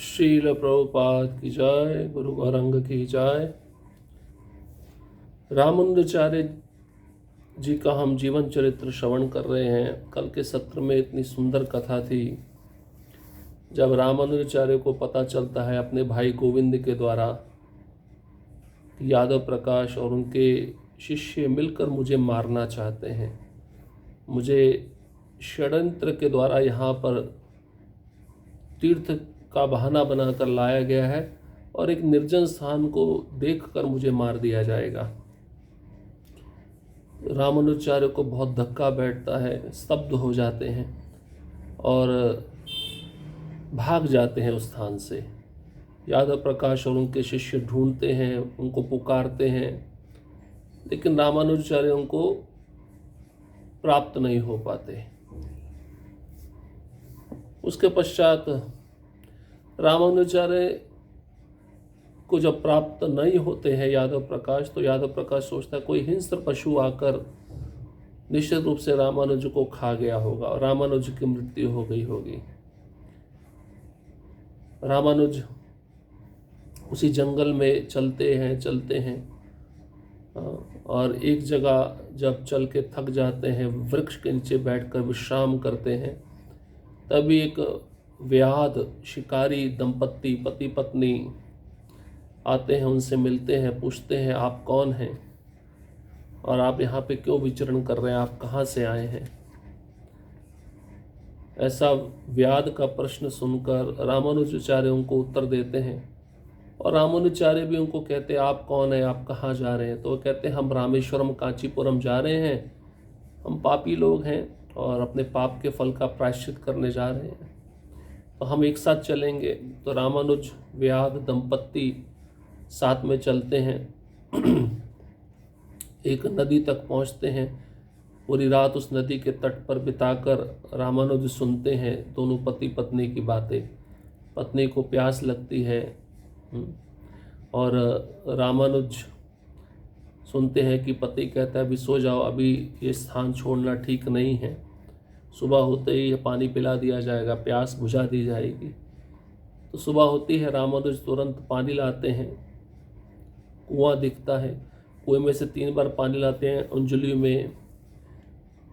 श्रील प्रभुपाद की जय, गुरु गौरंग की जय। रामानुजाचार्य जी का हम जीवन चरित्र श्रवण कर रहे हैं। कल के सत्र में इतनी सुंदर कथा थी जब रामानुजाचार्य को पता चलता है अपने भाई गोविंद के द्वारा कि यादव प्रकाश और उनके शिष्य मिलकर मुझे मारना चाहते हैं, मुझे षड्यंत्र के द्वारा यहाँ पर तीर्थ का बहाना बनाकर लाया गया है और एक निर्जन स्थान को देखकर मुझे मार दिया जाएगा। रामानुजाचार्य को बहुत धक्का बैठता है, स्तब्ध हो जाते हैं और भाग जाते हैं उस स्थान से। यादव प्रकाश और उनके शिष्य ढूंढते हैं, उनको पुकारते हैं, लेकिन रामानुजाचार्य उनको प्राप्त नहीं हो पाते। उसके पश्चात रामानुजाचार्य को जब प्राप्त नहीं होते हैं यादव प्रकाश, तो यादव प्रकाश सोचता है कोई हिंस्र पशु आकर निश्चित रूप से रामानुज को खा गया होगा और रामानुज की मृत्यु हो गई होगी। रामानुज उसी जंगल में चलते हैं और एक जगह जब चल के थक जाते हैं, वृक्ष के नीचे बैठकर विश्राम करते हैं, तभी एक व्याध शिकारी दंपत्ति पति पत्नी आते हैं, उनसे मिलते हैं, पूछते हैं आप कौन हैं और आप यहाँ पे क्यों विचरण कर रहे हैं, आप कहाँ से आए हैं। ऐसा व्याध का प्रश्न सुनकर रामानुजाचार्य उनको उत्तर देते हैं और रामानुजाचार्य भी उनको कहते हैं आप कौन है, आप कहाँ जा रहे हैं। तो वो कहते हैं हम रामेश्वरम कांचीपुरम जा रहे हैं, हम पापी लोग हैं और अपने पाप के फल का प्रायश्चित करने जा रहे हैं, तो हम एक साथ चलेंगे। तो रामानुज व्याध दंपत्ति साथ में चलते हैं। एक नदी तक पहुंचते हैं, पूरी रात उस नदी के तट पर बिताकर रामानुज सुनते हैं दोनों पति पत्नी की बातें। पत्नी को प्यास लगती है और रामानुज सुनते हैं कि पति कहता है अभी सो जाओ, अभी ये स्थान छोड़ना ठीक नहीं है, सुबह होते ही पानी पिला दिया जाएगा, प्यास बुझा दी जाएगी। तो सुबह होती है, रामानुज तुरंत पानी लाते हैं, कुआं दिखता है, कुएं में से 3 बार पानी लाते हैं। अंजलि में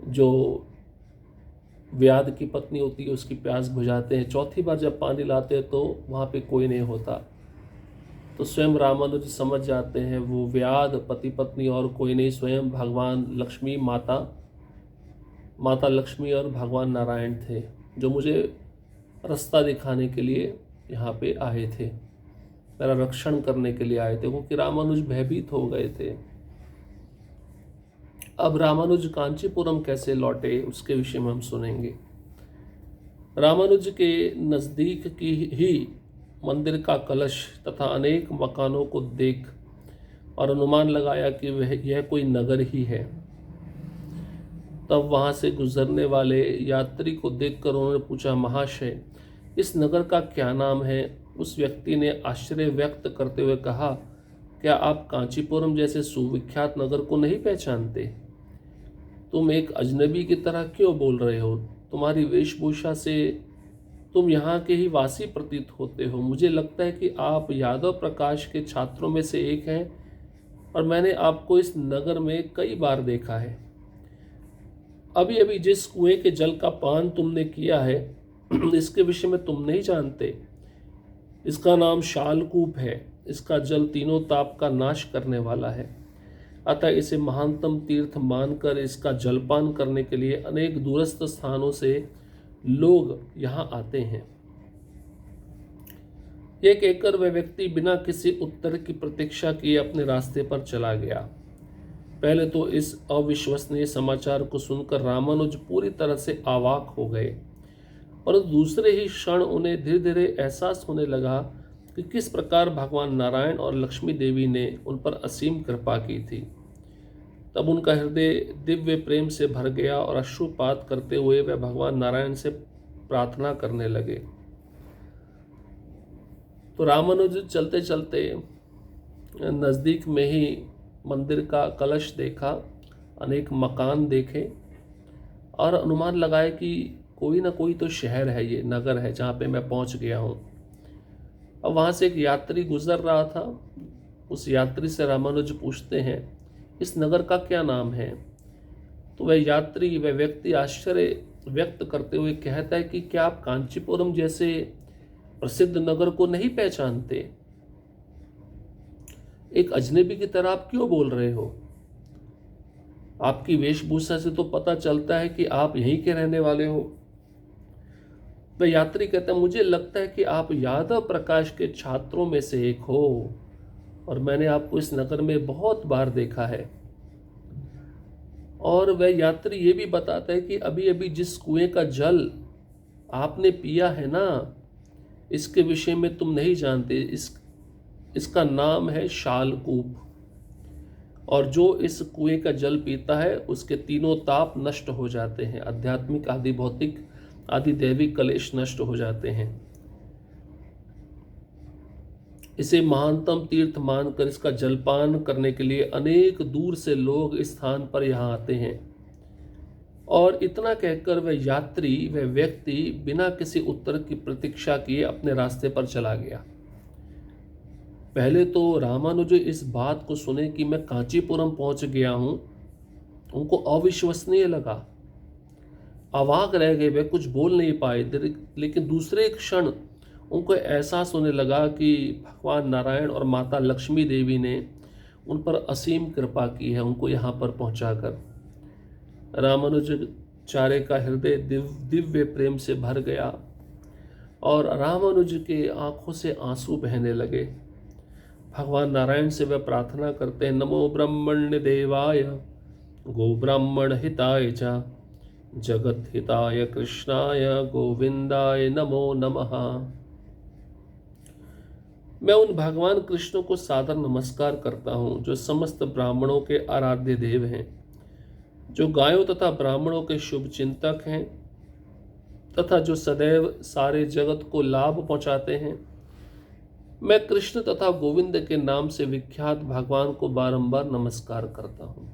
जो व्याध की पत्नी होती है उसकी प्यास बुझाते हैं। चौथी बार जब पानी लाते हैं तो वहाँ पे कोई नहीं होता। तो स्वयं रामानुज समझ जाते हैं वो व्याध पति पत्नी और कोई नहीं, स्वयं भगवान लक्ष्मी माता लक्ष्मी और भगवान नारायण थे, जो मुझे रास्ता दिखाने के लिए यहाँ पे आए थे, मेरा रक्षण करने के लिए आए थे, क्योंकि रामानुज भयभीत हो गए थे। अब रामानुज कांचीपुरम कैसे लौटे उसके विषय में हम सुनेंगे। रामानुज के नज़दीक की ही मंदिर का कलश तथा अनेक मकानों को देख और अनुमान लगाया कि यह कोई नगर ही है। तब वहाँ से गुजरने वाले यात्री को देखकर उन्होंने पूछा, महाशय इस नगर का क्या नाम है। उस व्यक्ति ने आश्चर्य व्यक्त करते हुए कहा, क्या आप कांचीपुरम जैसे सुविख्यात नगर को नहीं पहचानते? तुम एक अजनबी की तरह क्यों बोल रहे हो? तुम्हारी वेशभूषा से तुम यहाँ के ही वासी प्रतीत होते हो। मुझे लगता है कि आप यादव प्रकाश के छात्रों में से एक हैं और मैंने आपको इस नगर में कई बार देखा है। अभी अभी जिस कुएं के जल का पान तुमने किया है इसके विषय में तुम नहीं जानते। इसका नाम शालकूप है। इसका जल तीनों ताप का नाश करने वाला है, अतः इसे महानतम तीर्थ मानकर इसका जलपान करने के लिए अनेक दूरस्थ स्थानों से लोग यहाँ आते हैं। ये कहकर वह व्यक्ति बिना किसी उत्तर की प्रतीक्षा किए अपने रास्ते पर चला गया। पहले तो इस अविश्वसनीय समाचार को सुनकर रामानुज पूरी तरह से अवाक हो गए, पर दूसरे ही क्षण उन्हें धीरे धीरे एहसास होने लगा कि किस प्रकार भगवान नारायण और लक्ष्मी देवी ने उन पर असीम कृपा की थी। तब उनका हृदय दिव्य प्रेम से भर गया और अश्रुपात करते हुए वे भगवान नारायण से प्रार्थना करने लगे। तो रामानुज चलते चलते नज़दीक में ही मंदिर का कलश देखा, अनेक मकान देखे और अनुमान लगाए कि कोई ना कोई तो शहर है, ये नगर है जहाँ पे मैं पहुँच गया हूँ। अब वहाँ से एक यात्री गुजर रहा था। उस यात्री से रामानुज पूछते हैं, इस नगर का क्या नाम है? तो वह व्यक्ति आश्चर्य व्यक्त करते हुए कहता है कि क्या आप कांचीपुरम जैसे प्रसिद्ध नगर को नहीं पहचानते? एक अजनबी की तरह आप क्यों बोल रहे हो? आपकी वेशभूषा से तो पता चलता है कि आप यहीं के रहने वाले हो। वह यात्री कहता है, मुझे लगता है कि आप यादव प्रकाश के छात्रों में से एक हो और मैंने आपको इस नगर में बहुत बार देखा है। और वह यात्री ये भी बताता है कि अभी अभी जिस कुएं का जल आपने पिया है ना, इसके विषय में तुम नहीं जानते। इसका नाम है शालकूप, और जो इस कुएं का जल पीता है उसके तीनों ताप नष्ट हो जाते हैं, आध्यात्मिक आदि भौतिक आदि दैविक कलेश नष्ट हो जाते हैं। इसे महानतम तीर्थ मानकर इसका जलपान करने के लिए अनेक दूर से लोग इस स्थान पर यहाँ आते हैं। और इतना कहकर वह व्यक्ति बिना किसी उत्तर की प्रतीक्षा किए अपने रास्ते पर चला गया। पहले तो रामानुज इस बात को सुने कि मैं कांचीपुरम पहुंच गया हूं, उनको अविश्वसनीय लगा, अवाक रह गए, वे कुछ बोल नहीं पाए। लेकिन दूसरे क्षण उनको एहसास होने लगा कि भगवान नारायण और माता लक्ष्मी देवी ने उन पर असीम कृपा की है, उनको यहाँ पर पहुँचाकर। रामानुजाचार्य का हृदय दिव्य प्रेम से भर गया और रामानुज के आंखों से आंसू बहने लगे। भगवान नारायण से वह प्रार्थना करते हैं, नमो ब्रह्मण्य देवाय गो ब्राह्मण हिताय च जगत हिताय कृष्णाय गोविंदाय नमो नमः। मैं उन भगवान कृष्ण को सादर नमस्कार करता हूँ जो समस्त ब्राह्मणों के आराध्य देव हैं, जो गायों तथा ब्राह्मणों के शुभ चिंतक हैं तथा जो सदैव सारे जगत को लाभ पहुँचाते हैं। मैं कृष्ण तथा गोविंद के नाम से विख्यात भगवान को बारंबार नमस्कार करता हूँ।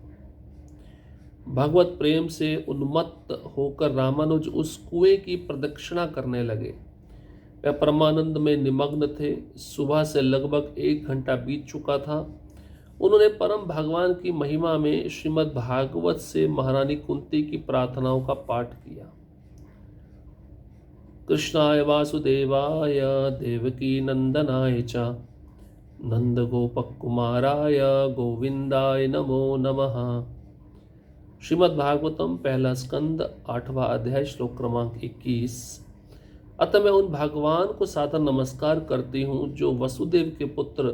भगवत प्रेम से उन्मत्त होकर रामानुज उस कुएं की प्रदक्षिणा करने लगे। वह परमानंद में निमग्न थे। सुबह से लगभग 1 घंटा बीत चुका था। उन्होंने परम भगवान की महिमा में श्रीमद् भागवत से महारानी कुंती की प्रार्थनाओं का पाठ किया। कृष्णाय वासुदेवाय देवकी नंदनाय च नंद गोपक कुमाराय गोविंदाय नमो नमः। श्रीमद् भागवतम पहला स्कंद 8वां अध्याय श्लोक क्रमांक 21। अतः मैं उन भगवान को सादर नमस्कार करती हूँ जो वसुदेव के पुत्र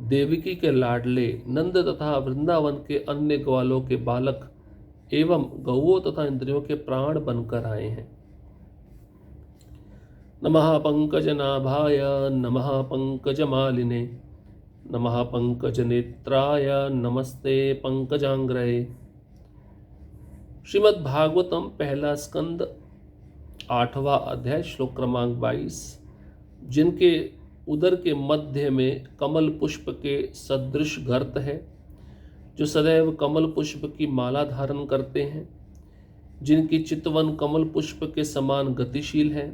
देवकी के लाडले नंद तथा वृंदावन के अन्य ग्वालों के बालक एवं गौओं तथा इंद्रियों के प्राण बनकर आए हैं। नमः पंकजनाभाय नमः पंकजमालिने नमः पंकजनेत्राय नमस्ते पंकजांग्रये। श्रीमद् भागवतम पहला स्कंद 8वां अध्याय श्लोक क्रमांक 22। जिनके उदर के मध्य में कमल पुष्प के सदृश गर्त है, जो सदैव कमल पुष्प की माला धारण करते हैं, जिनकी चितवन कमल पुष्प के समान गतिशील है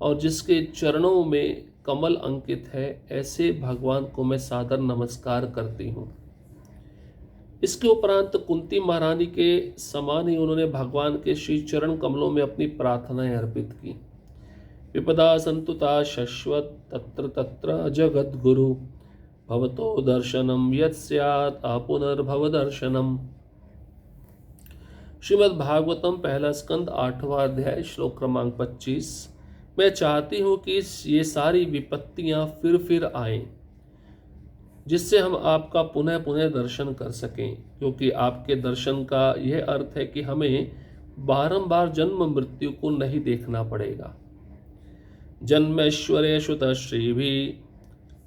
और जिसके चरणों में कमल अंकित है, ऐसे भगवान को मैं सादर नमस्कार करती हूँ। इसके उपरांत कुंती महारानी के समान ही उन्होंने भगवान के श्री चरण कमलों में अपनी प्रार्थनाएं अर्पित की। विपदा संतुता शश्वत तत्र तत्र जगत गुरु भवतो दर्शनम यत् स्यात् आपुनर्भव दर्शनम। श्रीमद् भागवतम पहला स्कंद 8वां अध्याय श्लोक क्रमांक 25। मैं चाहती हूँ कि ये सारी विपत्तियाँ फिर आएं, जिससे हम आपका पुनः पुनः दर्शन कर सकें, क्योंकि आपके दर्शन का यह अर्थ है कि हमें बारंबार जन्म मृत्यु को नहीं देखना पड़ेगा। जन्मैश्वर्यश्रुत श्रीभि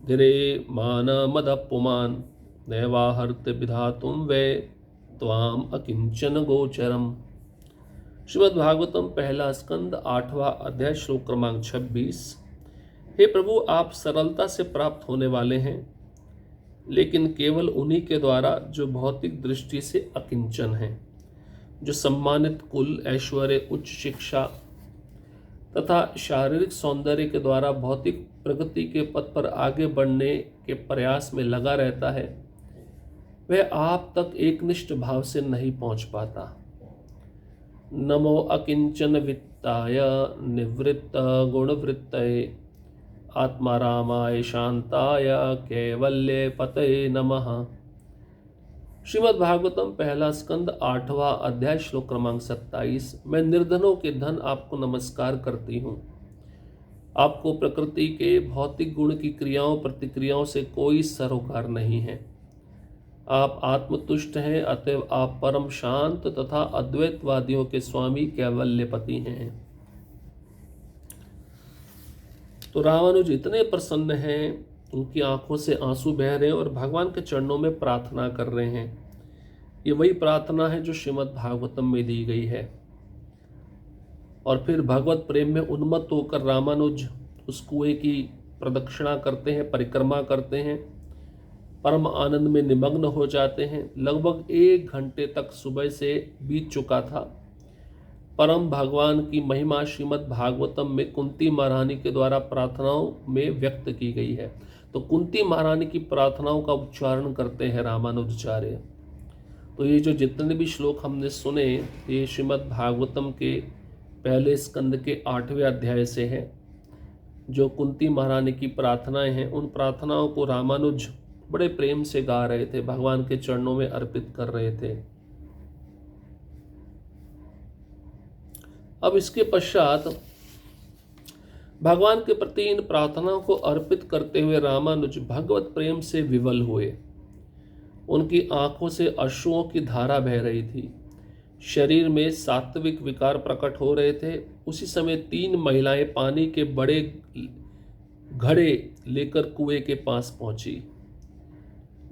गिरे मान मदपुमान नैवाहर्त विधातुम वे त्वाम अकिंचन गोचरम। श्रीमद् भागवतम पहला स्कंद 8वां अध्याय श्लोक क्रमांक 26। हे प्रभु, आप सरलता से प्राप्त होने वाले हैं, लेकिन केवल उन्हीं के द्वारा जो भौतिक दृष्टि से अकिंचन हैं, जो सम्मानित कुल, ऐश्वर्य, उच्च शिक्षा तथा शारीरिक सौंदर्य के द्वारा भौतिक प्रगति के पथ पर आगे बढ़ने के प्रयास में लगा रहता है, वह आप तक एकनिष्ठ भाव से नहीं पहुंच पाता। नमो अकिंचन वित्ताय निवृत्त गुणवृत्तये आत्मारामाय शांताय कैवल्य पतये नमः। श्रीमद् भागवतम पहला स्कंद 8वां अध्याय श्लोक क्रमांक 27। मैं निर्धनों के धन आपको नमस्कार करती हूँ। आपको प्रकृति के भौतिक गुण की क्रियाओं प्रतिक्रियाओं से कोई सरोकार नहीं है। आप आत्मतुष्ट हैं, अतएव आप परम शांत तथा अद्वैतवादियों के स्वामी कैवल्यपति हैं। तो रामानुज इतने प्रसन्न हैं, उनकी आंखों से आंसू बह रहे हैं और भगवान के चरणों में प्रार्थना कर रहे हैं। ये वही प्रार्थना है जो श्रीमद् भागवतम में दी गई है। और फिर भगवत प्रेम में उन्मत्त होकर रामानुज उस कुएं की प्रदक्षिणा करते हैं, परिक्रमा करते हैं, परम आनंद में निमग्न हो जाते हैं। लगभग 1 घंटे तक सुबह से बीत चुका था। परम भगवान की महिमा श्रीमद् भागवतम में कुंती महारानी के द्वारा प्रार्थनाओं में व्यक्त की गई है। तो कुंती महारानी की प्रार्थनाओं का उच्चारण करते हैं रामानुजाचार्य। तो ये जो जितने भी श्लोक हमने सुने, ये श्रीमद् भागवतम के पहले स्कंद के 8वें अध्याय से है। जो कुंती महारानी की प्रार्थनाएं हैं, उन प्रार्थनाओं को रामानुज बड़े प्रेम से गा रहे थे, भगवान के चरणों में अर्पित कर रहे थे। अब इसके पश्चात भगवान के प्रति इन प्रार्थनाओं को अर्पित करते हुए रामानुज भगवत प्रेम से विवल हुए। उनकी आंखों से अश्रुओं की धारा बह रही थी। शरीर में सात्विक विकार प्रकट हो रहे थे। उसी समय 3 महिलाएं पानी के बड़े घड़े लेकर कुएं के पास पहुंची।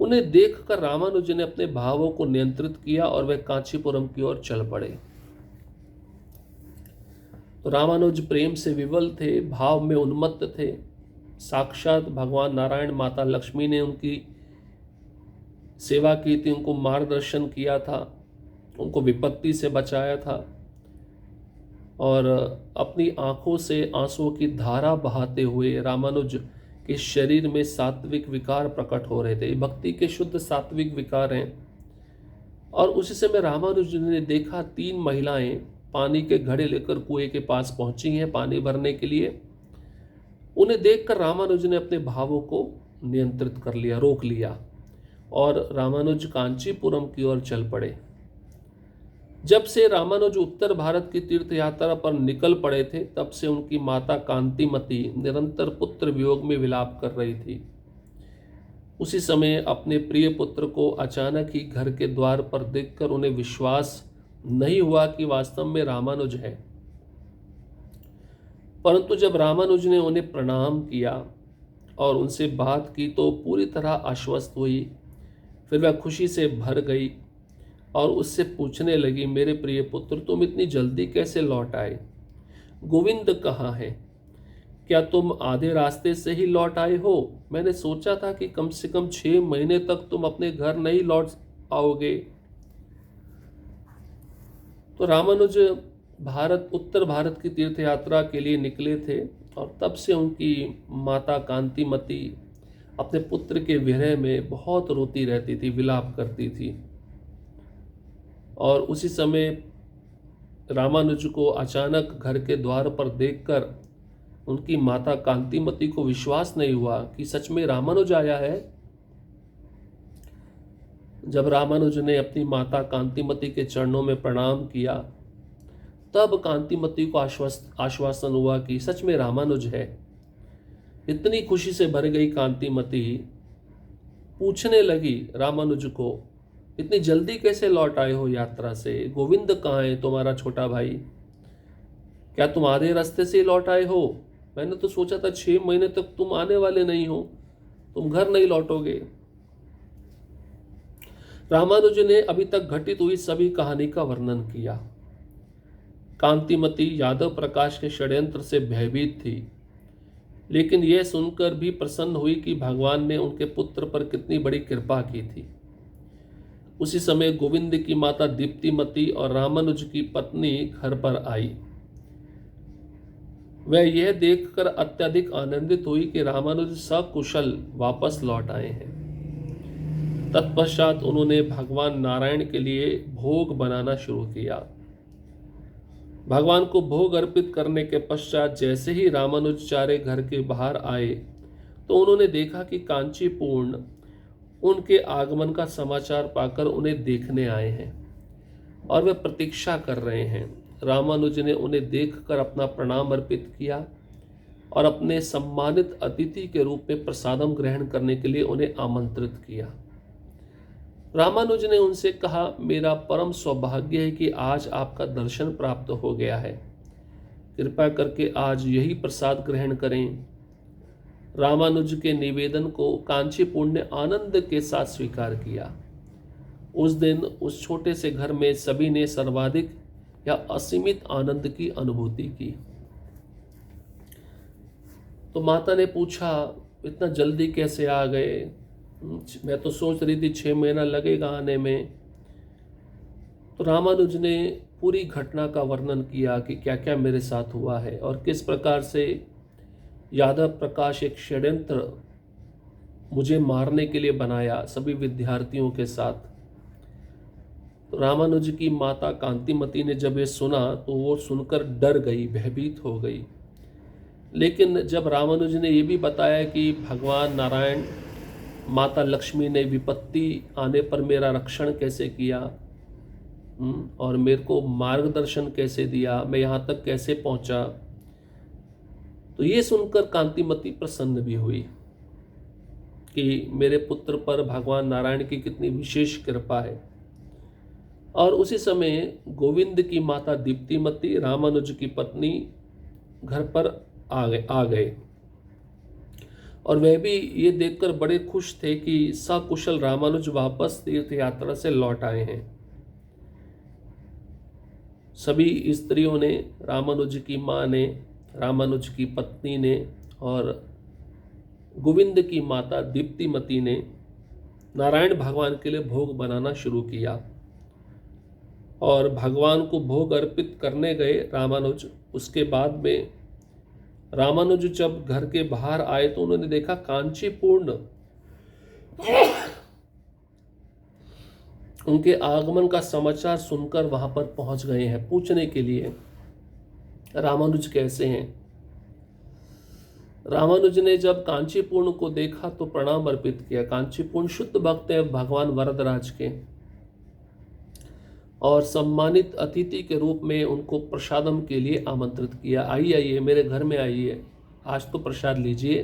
उन्हें देखकर रामानुज ने अपने भावों को नियंत्रित किया और वे कांचीपुरम की ओर चल पड़े। तो रामानुज प्रेम से विवल थे, भाव में उन्मत्त थे। साक्षात भगवान नारायण, माता लक्ष्मी ने उनकी सेवा की थी, उनको मार्गदर्शन किया था, उनको विपत्ति से बचाया था और अपनी आंखों से आंसुओं की धारा बहाते हुए रामानुज के शरीर में सात्विक विकार प्रकट हो रहे थे। भक्ति के शुद्ध सात्विक विकार हैं। और उसी समय रामानुज ने देखा 3 महिलाएं पानी के घड़े लेकर कुएं के पास पहुंची हैं पानी भरने के लिए। उन्हें देखकर रामानुज ने अपने भावों को नियंत्रित कर लिया, रोक लिया और रामानुज कांचीपुरम की ओर चल पड़े। जब से रामानुज उत्तर भारत की तीर्थ यात्रा पर निकल पड़े थे, तब से उनकी माता कांतिमती निरंतर पुत्र वियोग में विलाप कर रही थी। उसी समय अपने प्रिय पुत्र को अचानक ही घर के द्वार पर देखकर उन्हें विश्वास नहीं हुआ कि वास्तव में रामानुज है। परंतु जब रामानुज ने उन्हें प्रणाम किया और उनसे बात की तो पूरी तरह आश्वस्त हुई। फिर वह खुशी से भर गई और उससे पूछने लगी, मेरे प्रिय पुत्र, तुम इतनी जल्दी कैसे लौट आए? गोविंद कहाँ है? क्या तुम आधे रास्ते से ही लौट आए हो? मैंने सोचा था कि कम से कम 6 महीने तक तुम अपने घर नहीं लौट आओगे। तो रामानुज उत्तर भारत की तीर्थ यात्रा के लिए निकले थे और तब से उनकी माता कांतिमती अपने पुत्र के विरह में बहुत रोती रहती थी, विलाप करती थी। और उसी समय रामानुज को अचानक घर के द्वार पर देखकर उनकी माता कांतिमती को विश्वास नहीं हुआ कि सच में रामानुज आया है। जब रामानुज ने अपनी माता कांतिमती के चरणों में प्रणाम किया, तब कांतिमती को आश्वासन हुआ कि सच में रामानुज है। इतनी खुशी से भर गई कांतिमती, पूछने लगी रामानुज को, इतनी जल्दी कैसे लौट आए हो यात्रा से? गोविंद कहाँ है तुम्हारा छोटा भाई? क्या तुम आधे रास्ते से लौट आए हो? मैंने तो सोचा था 6 महीने तक तुम आने वाले नहीं हो, तुम घर नहीं लौटोगे। रामानुज ने अभी तक घटित हुई सभी कहानी का वर्णन किया। कांतिमती यादव प्रकाश के षड्यंत्र से भयभीत थी, लेकिन यह सुनकर भी प्रसन्न हुई कि भगवान ने उनके पुत्र पर कितनी बड़ी कृपा की थी। उसी समय गोविंद की माता दीप्तिमती और रामानुज की पत्नी घर पर आई। वह यह देखकर अत्यधिक आनंदित हुई कि रामानुज सकुशल वापस लौट आए हैं। तत्पश्चात उन्होंने भगवान नारायण के लिए भोग बनाना शुरू किया। भगवान को भोग अर्पित करने के पश्चात जैसे ही रामानुजाचार्य घर के बाहर आए तो उन्होंने देखा कि कांचीपूर्ण उनके आगमन का समाचार पाकर उन्हें देखने आए हैं और वे प्रतीक्षा कर रहे हैं। रामानुज ने उन्हें देखकर अपना प्रणाम अर्पित किया और अपने सम्मानित अतिथि के रूप में प्रसादम ग्रहण करने के लिए उन्हें आमंत्रित किया। रामानुज ने उनसे कहा, मेरा परम सौभाग्य है कि आज आपका दर्शन प्राप्त हो गया है। कृपा करके आज यही प्रसाद ग्रहण करें। रामानुज के निवेदन को कांचीपूर्ण ने आनंद के साथ स्वीकार किया। उस दिन उस छोटे से घर में सभी ने सर्वाधिक या असीमित आनंद की अनुभूति की। तो माता ने पूछा, इतना जल्दी कैसे आ गए? मैं तो सोच रही थी 6 महीना लगेगा आने में। तो रामानुज ने पूरी घटना का वर्णन किया कि क्या क्या मेरे साथ हुआ है और किस प्रकार से यादव प्रकाश एक षड्यंत्र मुझे मारने के लिए बनाया सभी विद्यार्थियों के साथ। तो रामानुज की माता कांतिमती ने जब ये सुना तो वो सुनकर डर गई, भयभीत हो गई। लेकिन जब रामानुज ने ये भी बताया कि भगवान नारायण, माता लक्ष्मी ने विपत्ति आने पर मेरा रक्षण कैसे किया और मेरे को मार्गदर्शन कैसे दिया, मैं यहाँ तक कैसे पहुँचा, तो ये सुनकर कांतिमती प्रसन्न भी हुई कि मेरे पुत्र पर भगवान नारायण की कितनी विशेष कृपा है। और उसी समय गोविंद की माता दीप्तिमती, रामानुज की पत्नी, घर पर आ गए और वह भी ये देखकर बड़े खुश थे कि सकुशल रामानुज वापस तीर्थ यात्रा से लौट आए हैं। सभी स्त्रियों ने, रामानुज की माँ ने, रामानुज की पत्नी ने और गोविंद की माता दीप्तिमती ने नारायण भगवान के लिए भोग बनाना शुरू किया और भगवान को भोग अर्पित करने गए रामानुज। उसके बाद में रामानुज जब घर के बाहर आए तो उन्होंने देखा कांचीपूर्ण उनके आगमन का समाचार सुनकर वहां पर पहुंच गए हैं पूछने के लिए रामानुज कैसे हैं। रामानुज ने जब कांचीपूर्ण को देखा तो प्रणाम अर्पित किया। कांचीपूर्ण शुद्ध भक्त है भगवान वरदराज के और सम्मानित अतिथि के रूप में उनको प्रसादम के लिए आमंत्रित किया। आइए मेरे घर में आइए, आज तो प्रसाद लीजिए।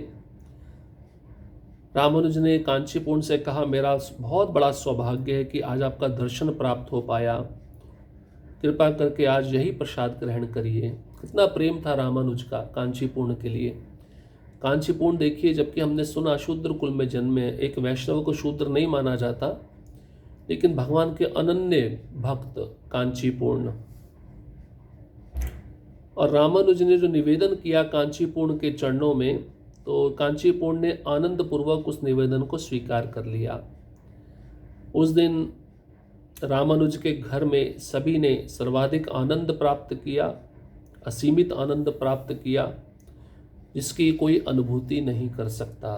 रामानुज ने कांचीपूर्ण से कहा, मेरा बहुत बड़ा सौभाग्य है कि आज आपका दर्शन प्राप्त हो पाया। कृपा करके आज यही प्रसाद ग्रहण करिए। कितना प्रेम था रामानुज का कांचीपूर्ण के लिए। कांचीपूर्ण देखिए, जबकि हमने सुना शूद्र कुल में जन्मे, एक वैष्णव को शूद्र नहीं माना जाता, लेकिन भगवान के अनन्य भक्त कांचीपूर्ण। और रामानुज ने जो निवेदन किया कांचीपूर्ण के चरणों में, तो कांचीपूर्ण ने आनंद पूर्वक उस निवेदन को स्वीकार कर लिया। उस दिन रामानुज के घर में सभी ने सर्वाधिक आनंद प्राप्त किया, असीमित आनंद प्राप्त किया, जिसकी कोई अनुभूति नहीं कर सकता।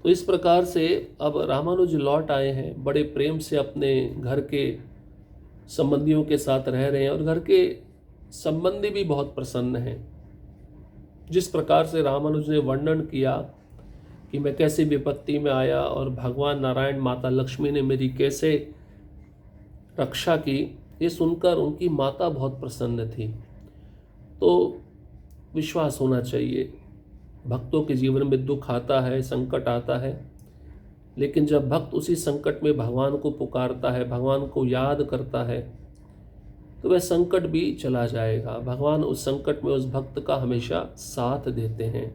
तो इस प्रकार से अब रामानुज लौट आए हैं, बड़े प्रेम से अपने घर के संबंधियों के साथ रह रहे हैं और घर के संबंधी भी बहुत प्रसन्न हैं। जिस प्रकार से रामानुज ने वर्णन किया कि मैं कैसे विपत्ति में आया और भगवान नारायण, माता लक्ष्मी ने मेरी कैसे रक्षा की, ये सुनकर उनकी माता बहुत प्रसन्न थी। तो विश्वास होना चाहिए, भक्तों के जीवन में दुख आता है, संकट आता है, लेकिन जब भक्त उसी संकट में भगवान को पुकारता है, भगवान को याद करता है, तो वह संकट भी चला जाएगा। भगवान उस संकट में उस भक्त का हमेशा साथ देते हैं।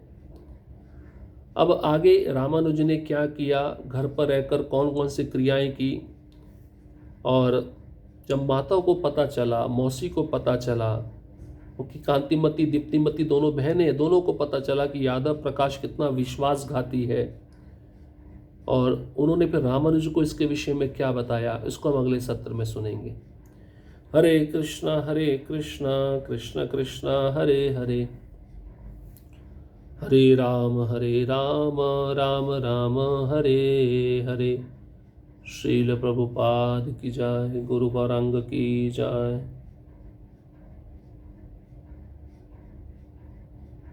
अब आगे रामानुज ने क्या किया, घर पर रहकर कौन कौन सी क्रियाएं की, और जब माता को पता चला, मौसी को पता चला, क्योंकि कांतिमती दीप्तिमती दोनों बहनें हैं, दोनों को पता चला कि यादव प्रकाश कितना विश्वासघाती है, और उन्होंने फिर रामानुज को इसके विषय में क्या बताया, इसको हम अगले सत्र में सुनेंगे। हरे कृष्णा कृष्ण कृष्णा हरे हरे, हरे राम राम राम हरे हरे। श्रील प्रभुपाद की जय, गुरु गौरांग की जय।